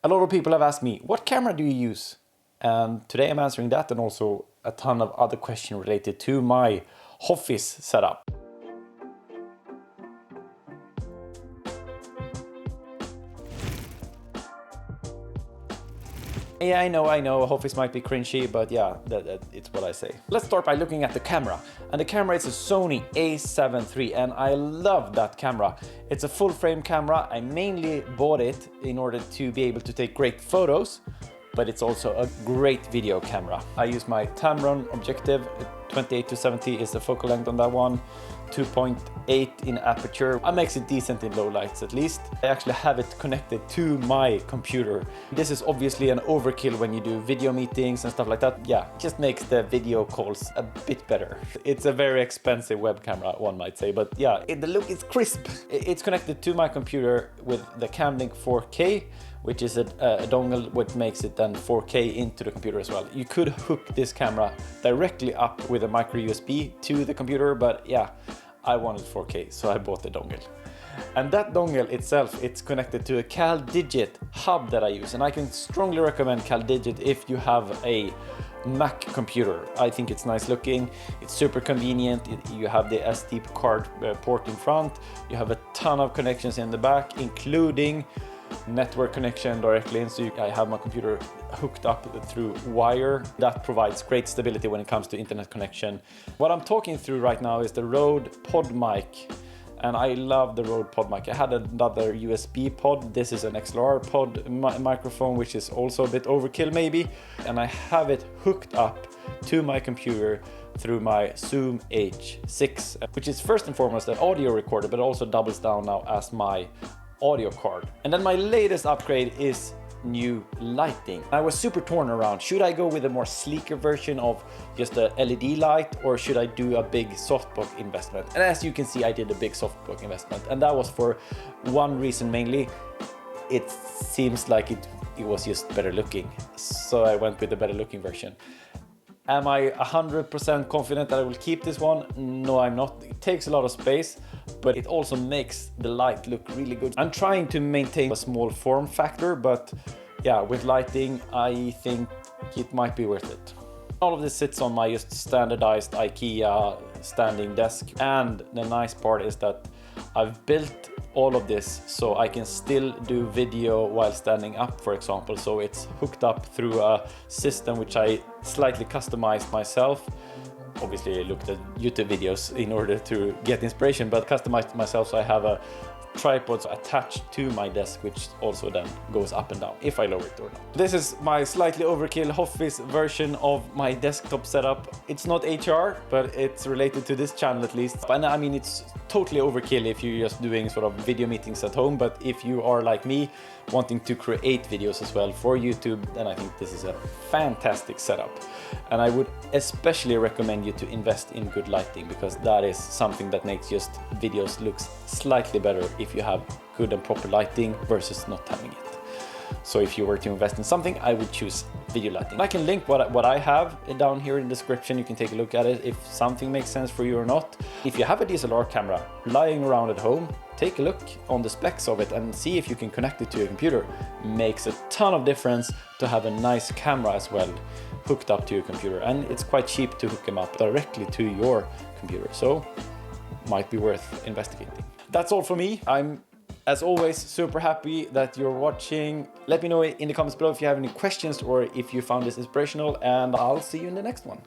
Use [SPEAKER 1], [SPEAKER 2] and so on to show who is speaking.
[SPEAKER 1] A lot of people have asked me, what camera do you use? And today I'm answering that and also a ton of other questions related to my Hoffice setup. Yeah, I know, Hoffice might be cringy, but yeah, it's what I say. Let's start by looking at the camera. And the camera is a Sony a7 III, and I love that camera. It's a full frame camera. I mainly bought it in order to be able to take great photos, but it's also a great video camera. I use my Tamron objective, 28-70 is the focal length on that one, 2.8 in aperture. That makes it decent in low lights at least. I actually have it connected to my computer. This is obviously an overkill when you do video meetings and stuff like that. Yeah, it just makes the video calls a bit better. It's a very expensive web camera, one might say, but yeah, the look is crisp. It's connected to my computer with the Camlink 4K, which is a dongle which makes it then 4K into the computer as well. You could hook this camera directly up with a micro USB to the computer, but yeah, I wanted 4K, so I bought the dongle. And that dongle itself, it's connected to a CalDigit hub that I use, and I can strongly recommend CalDigit if you have a Mac computer. I think it's nice looking, it's super convenient, you have the SD card port in front, you have a ton of connections in the back, including network connection directly in, so I have my computer hooked up through wire. That provides great stability when it comes to internet connection. What I'm talking through right now is the Rode Pod mic, and I love the Rode Pod mic. I had another USB pod. This is an XLR pod microphone, which is also a bit overkill maybe, and I have it hooked up to my computer through my Zoom H6, which is first and foremost an audio recorder, but also doubles down now as my audio card. And then my latest upgrade is new lighting. I was super torn around, should I go with a more sleeker version of just a LED light, or should I do a big softbox investment? And as you can see, I did a big softbox investment, and that was for one reason mainly. It seems like it was just better looking, so I went with the better looking version. Am I 100% confident that I will keep this one? No, I'm not. It takes a lot of space, but it also makes the light look really good. I'm trying to maintain a small form factor, but yeah, with lighting, I think it might be worth it. All of this sits on my just standardized IKEA standing desk, and the nice part is that I've built all of this so I can still do video while standing up, for example. So it's hooked up through a system which I slightly customized myself. Obviously I looked at YouTube videos in order to get inspiration, but customized myself, so I have a tripod attached to my desk, which also then goes up and down if I lower it or not. This is my slightly overkill Hoffice version of my desktop setup. It's not HR, but it's related to this channel at least. And I mean, it's totally overkill if you're just doing sort of video meetings at home, but if you are like me, wanting to create videos as well for YouTube, then I think this is a fantastic setup. And I would especially recommend you to invest in good lighting, because that is something that makes just videos look slightly better if you have good and proper lighting versus not having it. So if you were to invest in something, I would choose video lighting. I can link what I have down here in the description. You can take a look at it if something makes sense for you or not. If you have a DSLR camera lying around at home, take a look on the specs of it and see if you can connect it to your computer. Makes a ton of difference to have a nice camera as well hooked up to your computer, and it's quite cheap to hook them up directly to your computer, so might be worth investigating. That's all for me. I'm, as always, super happy that you're watching. Let me know in the comments below if you have any questions or if you found this inspirational, and I'll see you in the next one.